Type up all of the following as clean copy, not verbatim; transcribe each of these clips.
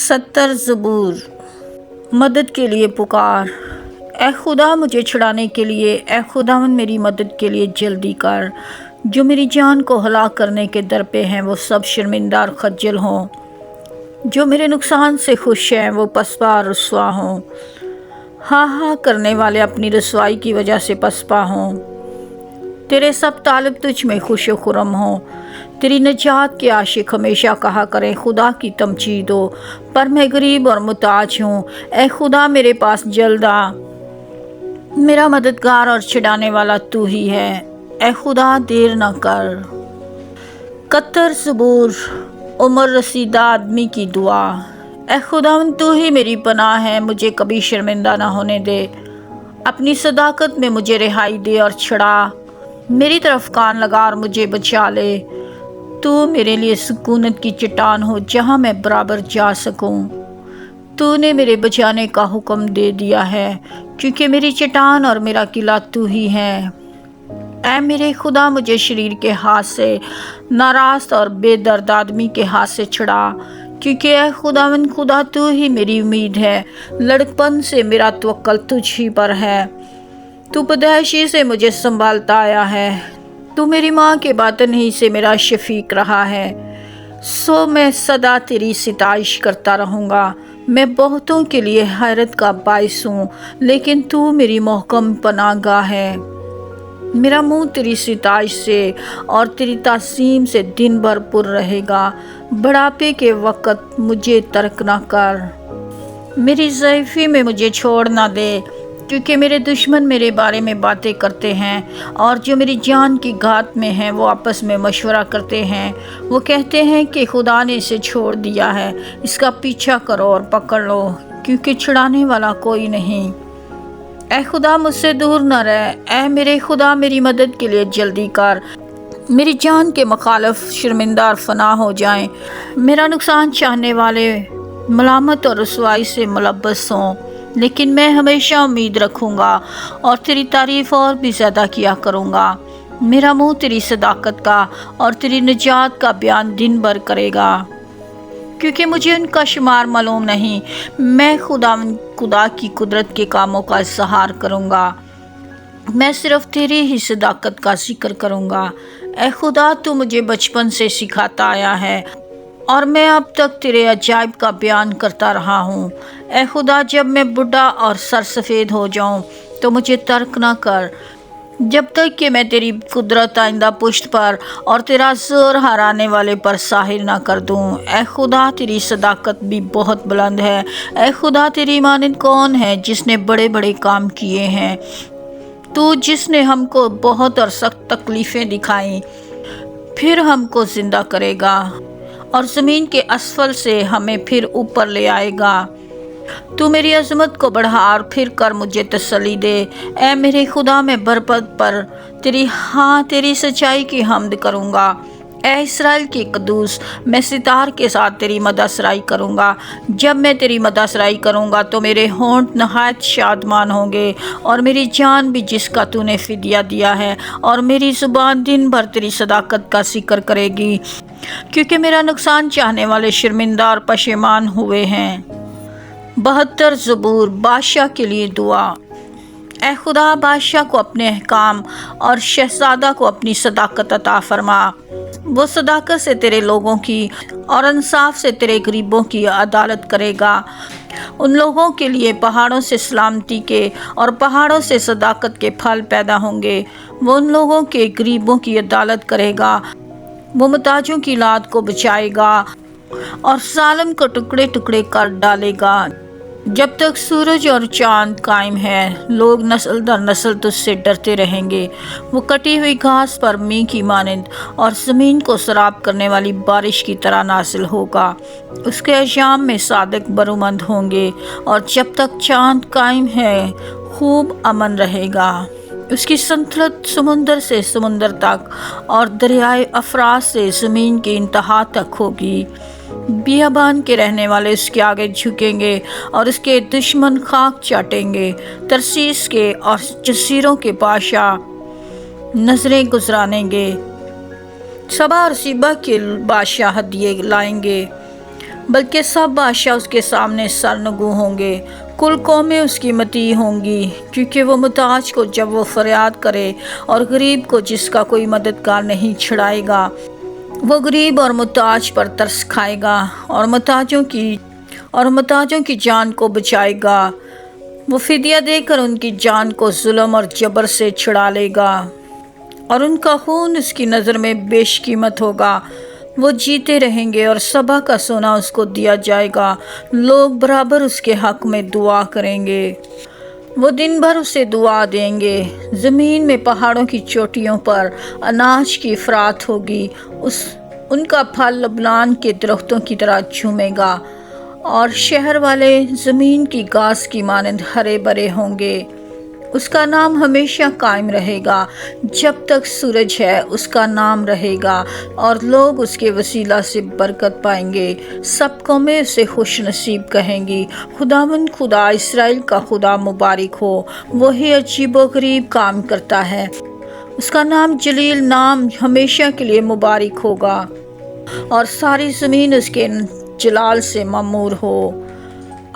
70 ज़बूर। मदद के लिए पुकार। ए खुदा मुझे छुड़ाने के लिए, ए खुदावन मेरी मदद के लिए जल्दी कर। जो मेरी जान को हलाक करने के दर पे हैं वो सब शर्मिंदा और खज्जल हों। जो मेरे नुकसान से खुश हैं वो पसपा और रुसवा हों। हाँ हाँ करने वाले अपनी रसवाई की वजह से पसपा हों। तेरे सब तालिब तुझ में खुश खुरम हों। तेरी निजात के आशिक हमेशा कहा करें खुदा की तमजीद हो। पर मैं गरीब और मुताज हूँ, ए खुदा मेरे पास जल्द आ। मेरा मददगार और छुड़ाने वाला तू ही है, ए खुदा देर न कर। 71 ज़बूर। उम्र रसीदा आदमी की दुआ। ए खुदावन तू ही मेरी पनाह है, मुझे कभी शर्मिंदा ना होने दे। अपनी सदाकत में मुझे रिहाई दे और छुड़ा। मेरी तरफ कान लगा और मुझे बचा ले। तू मेरे लिए सुकूनत की चट्टान हो जहाँ मैं बराबर जा सकूँ। तूने मेरे बचाने का हुक्म दे दिया है, क्योंकि मेरी चट्टान और मेरा किला तू ही है। ऐ मेरे खुदा मुझे शरीर के हाथ से, नाराज़ और बेदर्द आदमी के हाथ से छुड़ा, क्योंकि ऐ खुदावन खुदा तू ही मेरी उम्मीद है। लड़कपन से मेरा तवक्कल तुझ ही पर है। तू पैदाइशी से मुझे संभालता आया है। तू मेरी माँ के बातन ही से मेरा शफीक रहा है। सो मैं सदा तेरी सिताइश करता रहूँगा। मैं बहुतों के लिए हैरत का बाइस हूँ, लेकिन तू मेरी मोहकम पनाहगाह है। मेरा मुंह तेरी सिताइश से और तेरी तासीम से दिन भर पुर रहेगा। बुढ़ापे के वक़्त मुझे तर्क ना कर। मेरी ज़ईफ़ी में मुझे छोड़ ना दे, क्योंकि मेरे दुश्मन मेरे बारे में बातें करते हैं और जो मेरी जान की घात में हैं वो आपस में मशवरा करते हैं। वो कहते हैं कि खुदा ने इसे छोड़ दिया है, इसका पीछा करो और पकड़ लो, क्योंकि छुड़ाने वाला कोई नहीं। ऐ खुदा मुझसे दूर न रह, ऐ मेरे खुदा मेरी मदद के लिए जल्दी कर। मेरी जान के मुखालिफ शर्मिंदा और फना हो जाएं। मेरा नुकसान चाहने वाले मलामत और रुसवाई से मुलब्बस हों, लेकिन मैं हमेशा उम्मीद रखूँगा और तेरी तारीफ़ और भी ज़्यादा किया करूँगा। मेरा मुंह तेरी सदाकत का और तेरी निजात का बयान दिन भर करेगा, क्योंकि मुझे उनका शुमार मालूम नहीं। मैं खुदा की कुदरत के कामों का इज़हार करूँगा। मैं सिर्फ़ तेरी ही सदाकत का जिक्र करूँगा। ए खुदा तू मुझे बचपन से सिखाता आया है और मैं अब तक तेरे अजायब का बयान करता रहा हूँ। ए खुदा जब मैं बूढ़ा और सर सफ़ेद हो जाऊँ तो मुझे तर्क ना कर, जब तक कि मैं तेरी कुदरत आइंदा पुश्त पर और तेरा ज़ोर हराने वाले पर साहिर ना कर दूँ। ए खुदा तेरी सदाकत भी बहुत बुलंद है। ए खुदा तेरी मानद कौन है जिसने बड़े बड़े काम किए हैं। तू जिसने हमको बहुत और सख्त तकलीफ़ें दिखाई, फिर हमको ज़िंदा करेगा और ज़मीन के असफल से हमें फिर ऊपर ले आएगा। तू मेरी अज़मत को बढ़ा और फिर कर मुझे तसल्ली दे। ऐ मेरे खुदा मैं बरपत पर तेरी सच्चाई की हम्द करूँगा। ऐ इस्राएल की कदूस मैं सितार के साथ तेरी मदसराई करूँगा। जब मैं तेरी मदसराई करूँगा तो मेरे होंठ नहायत शादमान होंगे और मेरी जान भी जिसका तूने फिदिया दिया है, और मेरी ज़ुबान दिन भर तेरी सदाकत का जिक्र करेगी, क्योंकि मेरा नुकसान चाहने वाले शर्मिंदा और पशेमान हुए हैं। 72 ज़बूर। बादशाह के लिए दुआ। ए खुदा बादशाह को अपने अहकाम और शहजादा को अपनी सदाकत अता फरमा। वो सदाकत से तेरे लोगों की और इंसाफ से तेरे गरीबों की अदालत करेगा। उन लोगों के लिए पहाड़ों से सलामती के और पहाड़ों से सदाकत के फल पैदा होंगे। वो उन लोगों के गरीबों की अदालत करेगा। वो मुताजों की लाद को बचाएगा और जालिम को टुकड़े टुकड़े कर डालेगा। जब तक सूरज और चांद कायम है, लोग नस्ल दर नस्ल तुझसे डरते रहेंगे। वो कटी हुई घास पर मींह की मानंद और ज़मीन को सराब करने वाली बारिश की तरह नासिल होगा। उसके अयाम में सादक बरूमंद होंगे, और जब तक चांद कायम है खूब अमन रहेगा। उसकी संतलत समुंदर से समुंदर तक और दरियाए अफराज से ज़मीन की इंतहा तक होगी। बियाबान के रहने वाले उसके आगे झुकेंगे और उसके दुश्मन खाक चाटेंगे। तरसीस के और जसीरों के बादशाह नजरें गुजरानेंगे। सबा और सीबा के बादशाह हदिये लाएंगे। بلکہ سب بادشاہ اس کے سامنے سرنگوں ہوں گے، کل قومیں اس کی مطیع ہوں گی، کیونکہ وہ محتاج کو جب وہ فریاد کرے اور غریب کو جس کا کوئی مددگار نہیں چھڑائے گا، وہ غریب اور محتاج پر ترس کھائے گا اور محتاجوں کی جان کو بچائے گا۔ وہ فدیہ دے کر ان کی جان کو ظلم اور جبر سے چھڑا لے گا، اور ان کا خون اس کی نظر میں بیش قیمت ہوگا۔ وہ جیتے رہیں گے اور سبا کا سونا اس کو دیا جائے گا، لوگ برابر اس کے حق میں دعا کریں گے، وہ دن بھر اسے دعا دیں گے۔ زمین میں پہاڑوں کی چوٹیوں پر اناج کی افراط ہوگی، ان کا پھل لبنان کے درختوں کی طرح جھومے گا، اور شہر والے زمین کی گھاس کی مانند ہرے بھرے ہوں گے۔ اس کا نام ہمیشہ قائم رہے گا، جب تک سورج ہے اس کا نام رہے گا، اور لوگ اس کے وسیلہ سے برکت پائیں گے۔ سب قومیں اسے خوش نصیب کہیں گی۔ خداوند خدا اسرائیل کا خدا مبارک ہو، وہی عجیب و غریب کام کرتا ہے، اس کا نام جلیل نام ہمیشہ کے لیے مبارک ہوگا، اور ساری زمین اس کے جلال سے معمور ہو۔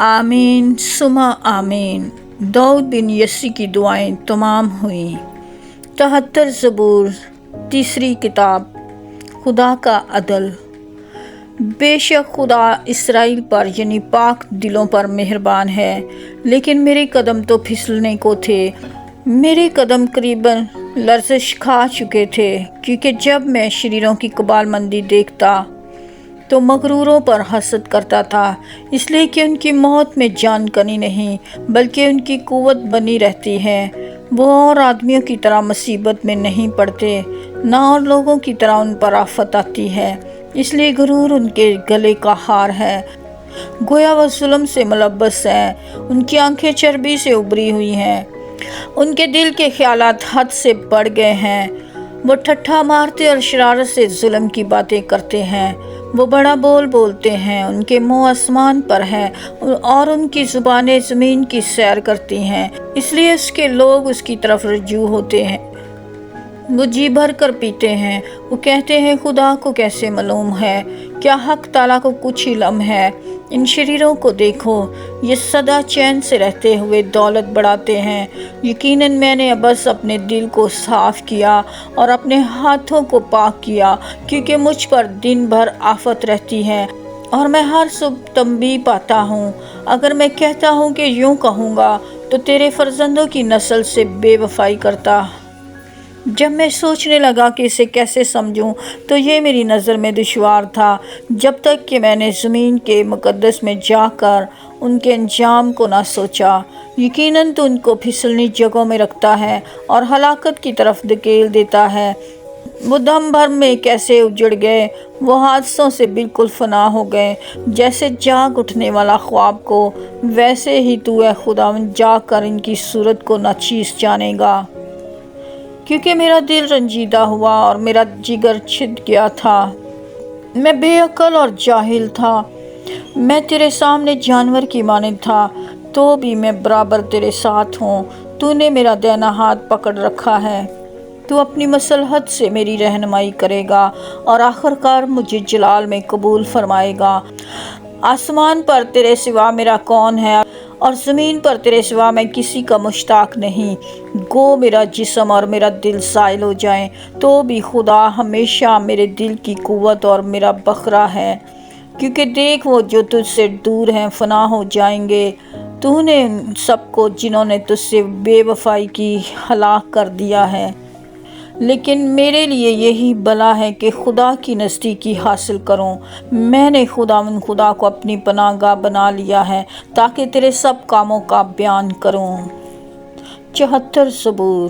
آمین ثم آمین۔ داؤد بن یسی کی دعائیں تمام ہوئیں۔ 73 زبور، تیسری کتاب۔ خدا کا عدل۔ بے شک خدا اسرائیل پر یعنی پاک دلوں پر مہربان ہے، لیکن میرے قدم تو پھسلنے کو تھے، میرے قدم قریباً لرزش کھا چکے تھے، کیونکہ جب میں شریروں کی قبال مندی دیکھتا تو مغروروں پر حسد کرتا تھا، اس لیے کہ ان کی موت میں جان کنی نہیں، بلکہ ان کی قوت بنی رہتی ہے۔ وہ اور آدمیوں کی طرح مصیبت میں نہیں پڑتے، نہ اور لوگوں کی طرح ان پر آفت آتی ہے، اس لیے غرور ان کے گلے کا ہار ہے، گویا وہ ظلم سے ملبس ہیں، ان کی آنکھیں چربی سے ابری ہوئی ہیں، ان کے دل کے خیالات حد سے بڑھ گئے ہیں، وہ ٹھٹھا مارتے اور شرارت سے ظلم کی باتیں کرتے ہیں، وہ بڑا بول بولتے ہیں، ان کے منہ آسمان پر ہیں اور ان کی زبانیں زمین کی سیر کرتی ہیں، اس لیے اس کے لوگ اس کی طرف رجوع ہوتے ہیں، وہ جی بھر کر پیتے ہیں، وہ کہتے ہیں خدا کو کیسے معلوم ہے، کیا حق تعالیٰ کو کچھ علم ہے۔ ان شریروں کو دیکھو، یہ سدا چین سے رہتے ہوئے دولت بڑھاتے ہیں۔ یقیناً میں نے بس اپنے دل کو صاف کیا اور اپنے ہاتھوں کو پاک کیا، کیونکہ مجھ پر دن بھر آفت رہتی ہے اور میں ہر صبح تنبیہ پاتا ہوں۔ اگر میں کہتا ہوں کہ یوں کہوں گا تو تیرے فرزندوں کی نسل سے بے وفائی کرتا۔ جب میں سوچنے لگا کہ اسے کیسے سمجھوں تو یہ میری نظر میں دشوار تھا، جب تک کہ میں نے زمین کے مقدس میں جا کر ان کے انجام کو نہ سوچا۔ یقیناً تو ان کو پھسلنی جگہوں میں رکھتا ہے اور ہلاکت کی طرف دھکیل دیتا ہے۔ وہ دم بھر میں کیسے اجڑ گئے، وہ حادثوں سے بالکل فنا ہو گئے، جیسے جاگ اٹھنے والا خواب کو، ویسے ہی تو اے خداوند جا کر ان کی صورت کو ناچیز جانے گا۔ کیونکہ میرا دل رنجیدہ ہوا اور میرا جگر چھد گیا تھا، میں بے عقل اور جاہل تھا، میں تیرے سامنے جانور کی مانند تھا، تو بھی میں برابر تیرے ساتھ ہوں۔ تو نے میرا دائنا ہاتھ پکڑ رکھا ہے، تو اپنی مصلحت سے میری رہنمائی کرے گا اور آخر کار مجھے جلال میں قبول فرمائے گا۔ آسمان پر تیرے سوا میرا کون ہے اور زمین پر تیرے سوا میں کسی کا مشتاق نہیں۔ گو میرا جسم اور میرا دل زائل ہو جائیں، تو بھی خدا ہمیشہ میرے دل کی قوت اور میرا بکھرا ہے، کیونکہ دیکھ وہ جو تجھ سے دور ہیں فنا ہو جائیں گے۔ تو نے ان سب کو جنہوں نے تجھ سے بے وفائی کی ہلاک کر دیا ہے، لیکن میرے لیے یہی بلا ہے کہ خدا کی نزدیکی حاصل کروں۔ میں نے خداوند خدا کو اپنی پناہ گاہ بنا لیا ہے تاکہ تیرے سب کاموں کا بیان کروں۔ 74 زبور۔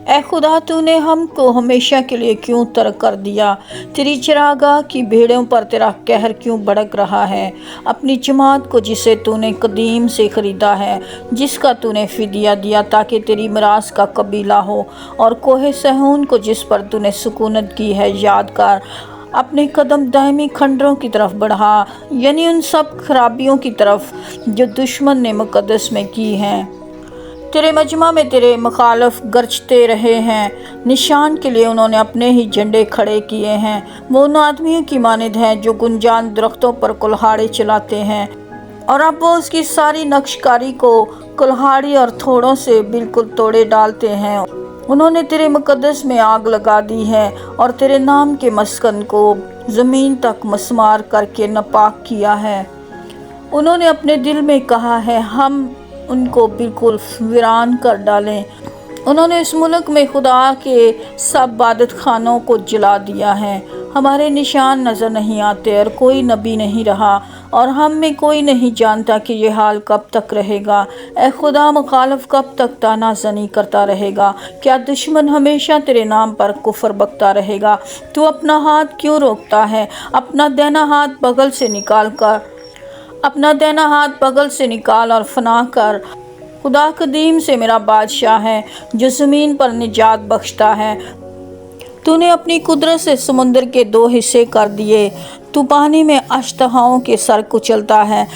اے خدا، تو نے ہم کو ہمیشہ کے لیے کیوں ترک کر دیا؟ تیری چراگاہ کی بھیڑوں پر تیرا قہر کیوں بھڑک رہا ہے؟ اپنی جماعت کو جسے تو نے قدیم سے خریدا ہے، جس کا تو نے فدیہ دیا تاکہ تیری میراث کا قبیلہ ہو، اور کوہ صہیون کو جس پر تو نے سکونت کی ہے یاد کر۔ اپنے قدم دائمی کھنڈروں کی طرف بڑھا، یعنی ان سب خرابیوں کی طرف جو دشمن نے مقدس میں کی ہیں۔ तेरे मजमा में तेरे मुखालफ गरजते रहे हैं, निशान के लिए उन्होंने अपने ही झंडे खड़े किए हैं। वो उन आदमियों की मानिद हैं जो गुंजान दरख्तों पर कुल्हाड़े चलाते हैं, और अब वो उसकी सारी नक्शकारी को कुल्हाड़ी और थोड़ों से बिल्कुल तोड़े डालते हैं। उन्होंने तेरे मुकद्दस में आग लगा दी है और तेरे नाम के मस्कन को ज़मीन तक मस्मार करके नापाक किया है। उन्होंने अपने दिल में कहा है, हम उनको बिल्कुल वीरान कर डालें। उन्होंने इस मुल्क में खुदा के सब इबादत खानों को जला दिया है। हमारे निशान नज़र नहीं आते और कोई नबी नहीं रहा, और हम में कोई नहीं जानता कि ये हाल कब तक रहेगा। ए खुदा, मुखालफ कब तक तानाज़नी करता रहेगा? क्या दुश्मन हमेशा तेरे नाम पर कुफ्र बकता रहेगा? तू अपना हाथ क्यों रोकता है? अपना देना हाथ बगल से निकाल और फना कर। खुदा कदीम से मेरा बादशाह है जो ज़मीन पर निजात बख्शता है। तूने अपनी कुदरत से समुंदर के 2 हिस्से कर दिए। तू पानी में अश्तहाओं के सर कुचलता है।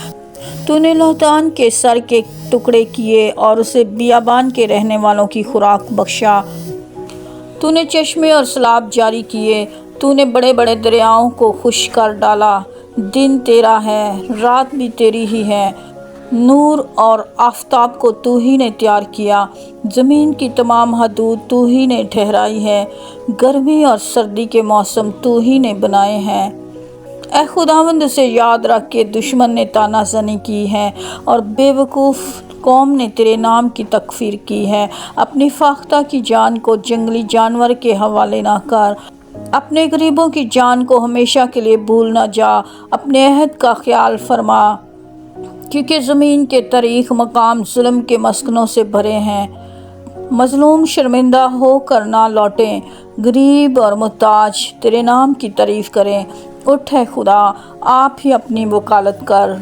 तूने लौतान के सर के टुकड़े किए और उसे बियाबान के रहने वालों की खुराक बख्शा। तूने चश्मे और सैलाब जारी किए। तूने बड़े बड़े दरियाओं को खुश कर डाला। दिन तेरा है, रात भी तेरी ही है। नूर और आफताब को तू ही ने तैयार किया। ज़मीन की तमाम हदूद तू ही ने ठहराई है। गर्मी और सर्दी के मौसम तू ही ने बनाए हैं। ए खुदावंद, से याद रख के दुश्मन ने तानाज़नी की है और बेवकूफ़ कौम ने तेरे नाम की तकफीर की है। अपनी फाख्ता की जान को जंगली जानवर के हवाले ना कर। अपने गरीबों की जान को हमेशा के लिए भूल ना जा। अपने अहद का ख्याल फरमा, क्योंकि ज़मीन के तरीक़ मकाम जुल्म के मस्कनों से भरे हैं। मज़लूम शर्मिंदा हो कर ना लौटें, गरीब और मुहताज तेरे नाम की तारीफ़ करें। उठ है खुदा, आप ही अपनी वकालत कर।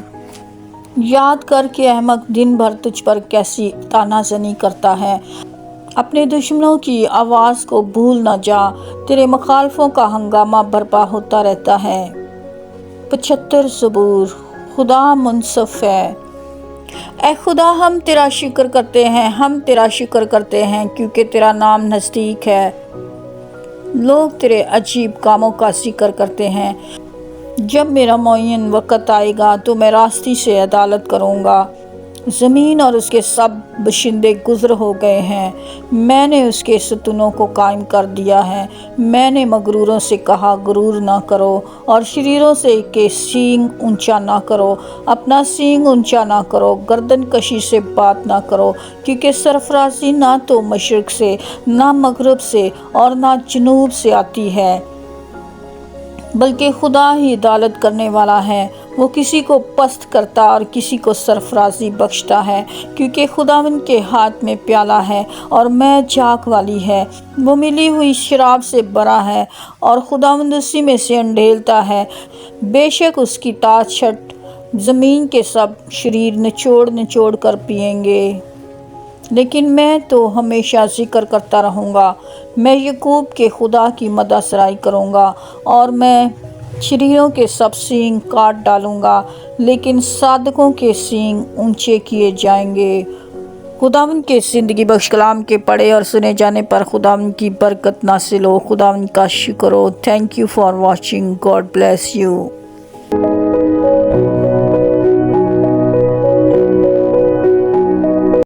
याद कर कि अहमक दिन भर तुझ पर कैसी तानाज़नी करता है। अपने दुश्मनों की आवाज़ को भूल न जा। तेरे मुखालफों का हंगामा बर्पा होता रहता है। 75 ज़बूर। खुदा मुनसफ है। ए खुदा, हम तेरा शुक्र करते हैं क्योंकि तेरा नाम नज़दीक है। लोग तेरे अजीब कामों का जिक्र करते हैं। जब मेरा मुअय्यन वक़्त आएगा तो मैं रास्ती से अदालत करूँगा। ज़मीन और उसके सब बशिंदे गुज़र हो गए हैं। मैंने उसके सतूनों को कायम कर दिया है। मैंने मगरूरों से कहा, गुरूर ना करो, और शरीरों से कि सींग ऊंचा ना करो। अपना सींग ऊंचा ना करो, गर्दन कशी से बात ना करो, क्योंकि सरफराजी ना तो मशरिक़ से, ना मगरब से और ना जनूब से आती है, बल्कि खुदा ही अदालत करने वाला है। वो किसी को पस्त करता और किसी को सरफराजी बख्शता है, क्योंकि खुदावंद के हाथ में प्याला है और मैं झाग वाली है। वो मिली हुई शराब से भरा है और खुदावंद उसी में से अंडेलता है। बेशक उसकी ताछट ज़मीन के सब शरीर निचोड़ निचोड़ कर पिएंगे, लेकिन मैं तो हमेशा जिक्र करता रहूँगा। मैं यकूब के खुदा की मदद सराई करूँगा, और मैं शरीरों के सब सींग काट डालूँगा, लेकिन सादकों के सींग ऊंचे किए जाएंगे। खुदावंद के ज़िंदगी बख्श कलाम के पढ़े और सुने जाने पर खुदावंद की बरकत नासिल हो। खुदावंद का शुक्र हो। Thank you for watching. God bless you.